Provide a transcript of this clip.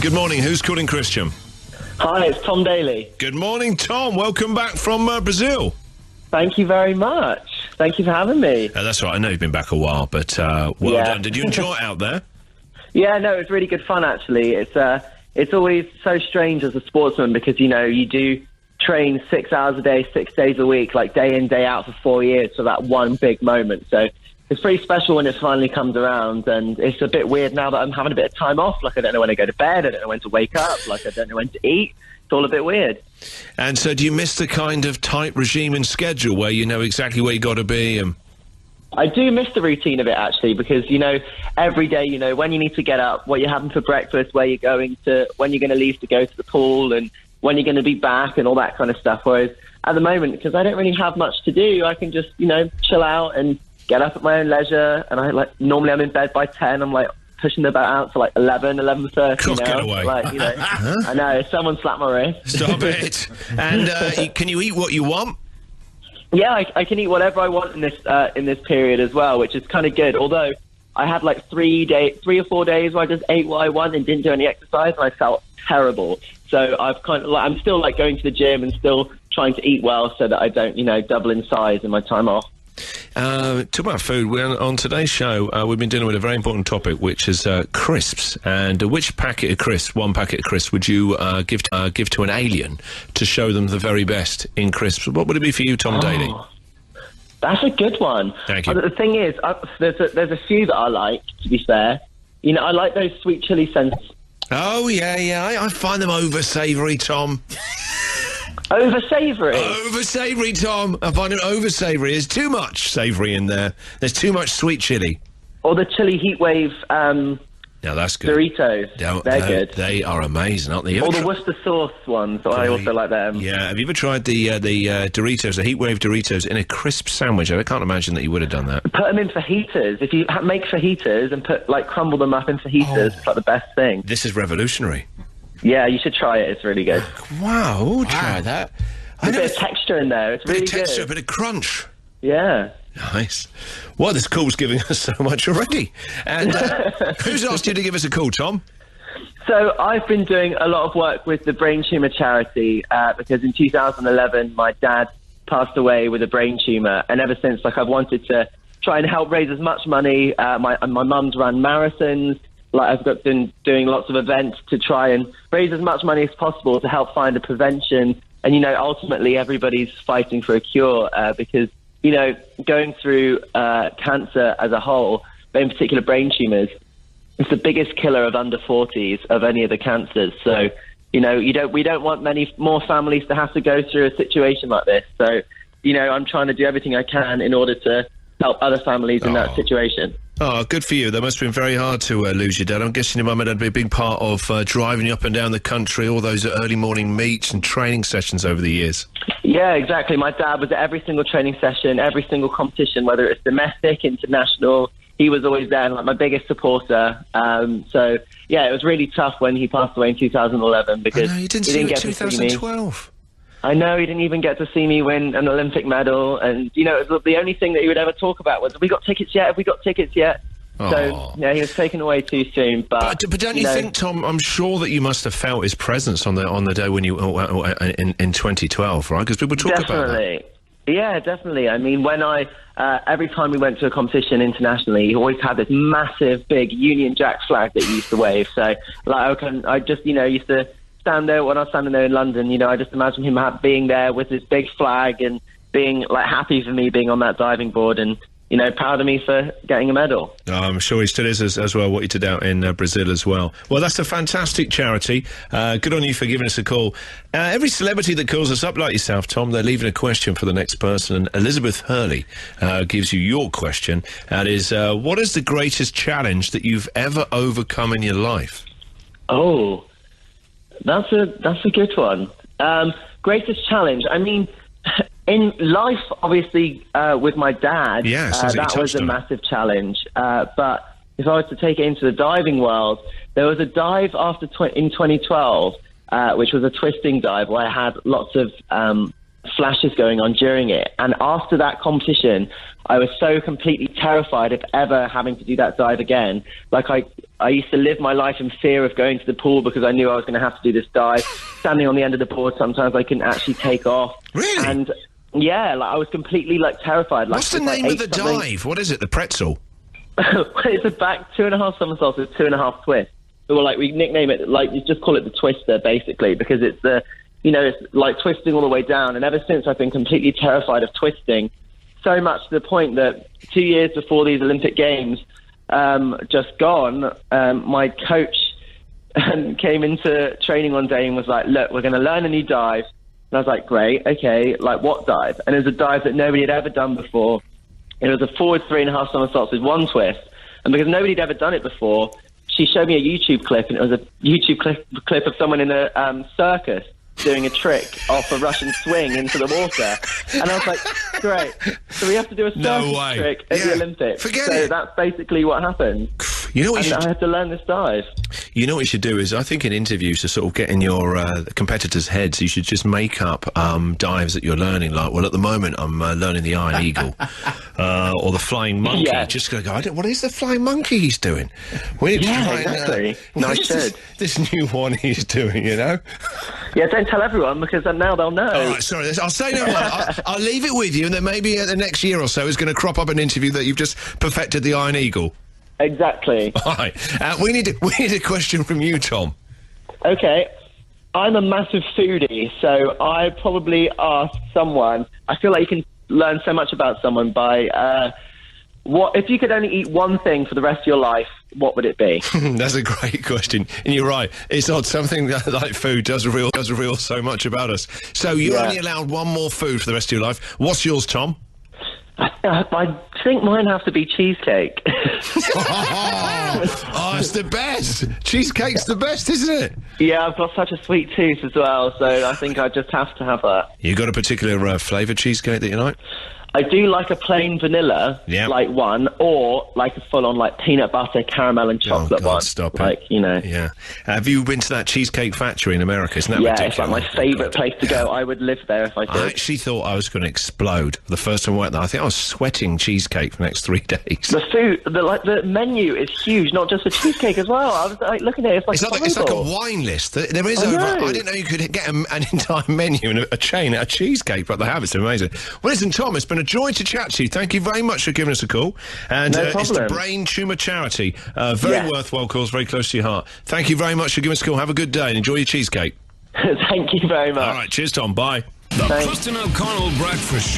Good morning. Who's calling, Christian? Hi, it's Tom Daley. Good morning, Tom. Welcome back from Brazil. Thank you very much. Thank you for having me. That's right. I know you've been back a while, but well done. Did you enjoy it out there? Yeah, no, it was really good fun, actually. It's always so strange as a sportsman because, you know, you do train 6 hours a day, 6 days a week, like day in, day out for 4 years for that one big moment. So it's pretty special when it finally comes around, and it's a bit weird now that I'm having a bit of time off. Like, I don't know when to go to bed, I don't know when to wake up, like, I don't know when to eat. It's all a bit weird. And so do you miss the kind of tight regime and schedule where you know exactly where you got to be? And I do miss the routine of it, actually, because, you know, every day, you know, when you need to get up, what you're having for breakfast, where you're going to, when you're going to leave to go to the pool, and when you're going to be back and all that kind of stuff. Whereas at the moment, because I don't really have much to do, I can just, you know, chill out and get up at my own leisure. And normally I'm in bed by 10. I'm like pushing the boat out to like 11, 11:30 now. Get away. Like, you know, I know, someone slapped my wrist. Stop it. And can you eat what you want? Yeah, I can eat whatever I want in this period as well, which is kind of good. Although I had like 3 or 4 days where I just ate what I want and didn't do any exercise, and I felt terrible. So I've kind of like, I'm still like going to the gym and still trying to eat well so that I don't, you know, double in size in my time off. Talk about food. On today's show, we've been dealing with a very important topic, which is crisps. And which packet of crisps, one packet of crisps, would you give to an alien to show them the very best in crisps? What would it be for you, Tom Daley? That's a good one. Thank you. The thing is, there's a few that I like, to be fair. You know, I like those sweet chili scents. Oh, yeah. I find them over-savoury, Tom. Over-savoury? Over-savoury, Tom. I find them over-savoury. There's too much savoury in there. There's too much sweet chili. Or the chili heatwave now that's good. Doritos. They're good. They are amazing, aren't they? Or the Worcester sauce ones. I also like them. Yeah. Have you ever tried the Doritos, the heatwave Doritos, in a crisp sandwich? I can't imagine that you would have done that. Put them in fajitas. If you make fajitas and crumble them up in fajitas, it's like the best thing. This is revolutionary. Yeah, you should try it. It's really good. Wow, we'll try that. There's a bit of texture in there. It's really good. Texture, a bit of crunch. Yeah. Nice. Well, this call's giving us so much already. And who's asked you to give us a call, Tom? So I've been doing a lot of work with the Brain Tumour Charity because in 2011 my dad passed away with a brain tumour, and ever since, like, I've wanted to try and help raise as much money. My mum's run marathons. Like, I've been doing lots of events to try and raise as much money as possible to help find a prevention. And, you know, ultimately everybody's fighting for a cure because, you know, going through cancer as a whole, but in particular brain tumours, it's the biggest killer of under 40s of any of the cancers. So, you know, we don't want many more families to have to go through a situation like this. So, you know, I'm trying to do everything I can in order to help other families in that situation. Oh, good for you. That must have been very hard to lose your dad. I'm guessing your mum and dad had a big part of driving you up and down the country, all those early morning meets and training sessions over the years. Yeah, exactly. My dad was at every single training session, every single competition, whether it's domestic, international. He was always there and, like, my biggest supporter. So, yeah, it was really tough when he passed away in 2011 because he didn't get 2012. I know, he didn't even get to see me win an Olympic medal. And, you know, it was the only thing that he would ever talk about was, have we got tickets yet? Have we got tickets yet? So, yeah, he was taken away too soon. But don't you think, Tom, I'm sure that you must have felt his presence on the day when you in 2012, right? Because people talk about that. Yeah, definitely. I mean, when every time we went to a competition internationally, he always had this massive, big Union Jack flag that he used to wave. So, like, I just, you know, used to stand there when I was standing there in London. You know, I just imagine him being there with his big flag and being, like, happy for me being on that diving board and, you know, proud of me for getting a medal. Oh, I'm sure he still is as well, what you did out in Brazil as well. Well, that's a fantastic charity. Good on you for giving us a call. Every celebrity that calls us up like yourself, Tom, they're leaving a question for the next person. And Elizabeth Hurley gives you your question. That is, what is the greatest challenge that you've ever overcome in your life? Oh, that's a good one. Greatest challenge. I mean, in life, obviously, with my dad, that was a massive challenge. But if I was to take it into the diving world, there was a dive in 2012, which was a twisting dive where I had lots of flashes going on during it. And after that competition, I was so completely terrified of ever having to do that dive again. Like I used to live my life in fear of going to the pool because I knew I was going to have to do this dive. Standing on the end of the board, sometimes I couldn't actually take off. Really? And yeah, like I was completely terrified. Like, what's the name of the dive? What is it? The pretzel? It's a back 2.5 somersaults with 2.5 twists. So we nickname it, you just call it the twister, basically, because it's it's like twisting all the way down. And ever since, I've been completely terrified of twisting, so much to the point that 2 years before these Olympic Games just gone, my coach came into training one day and was like, look, we're going to learn a new dive. And I was like, great, okay, like what dive? And it was a dive that nobody had ever done before. It was a forward 3.5 somersaults with 1 twist. And because nobody had ever done it before, she showed me a YouTube clip, and it was a YouTube clip of someone in a circus doing a trick off a Russian swing into the water. And I was like, great. So we have to do a circus trick at the Olympics. Forget so it. That's basically what happened. You know what I had to learn this dive. You know what you should do is, I think in interviews, to sort of get in your competitors' heads, you should just make up dives that you're learning. Like, well, at the moment, I'm learning the Iron Eagle or the Flying Monkey. Yeah. Just going to go, what is the Flying Monkey he's doing? Exactly. What is this new one he's doing, you know? Yeah, don't tell everyone, because then now they'll know. All right, sorry, I'll say no more. I'll leave it with you, and then maybe the next year or so is going to crop up an interview that you've just perfected the Iron Eagle. Exactly. All right. We need a question from you, Tom. Okay. I'm a massive foodie, so I probably ask someone. I feel like you can learn so much about someone by what if you could only eat one thing for the rest of your life, what would it be? That's a great question, and you're right. It's odd. Something like food does reveal so much about us. So you're only allowed one more food for the rest of your life. What's yours, Tom? I think mine have to be cheesecake. Oh, it's the best. Cheesecake's the best, isn't it? Yeah, I've got such a sweet tooth as well, so I think I just have to have that. You got a particular flavour cheesecake that you like? I do like a plain vanilla, like one, or like a full-on like peanut butter, caramel, and chocolate one. Stop it. Yeah. Have you been to that Cheesecake Factory in America? Isn't that ridiculous? It's like my favourite place to go. I would live there if I could. I actually thought I was going to explode the first time I went there. I think I was sweating cheesecake for the next 3 days. The food, the menu is huge, not just the cheesecake as well. I was like looking at it, it's like a wine list. There is I didn't know you could get an entire menu and a chain at a cheesecake, but they have. It's amazing. Well, listen, Tom, it's been a joy to chat to you. Thank you very much for giving us a call. And it's the Brain Tumour Charity. Very worthwhile cause, very close to your heart. Thank you very much for giving us a call. Have a good day and enjoy your cheesecake. Thank you very much. All right, cheers, Tom. Bye. The Preston O'Connell Breakfast Show.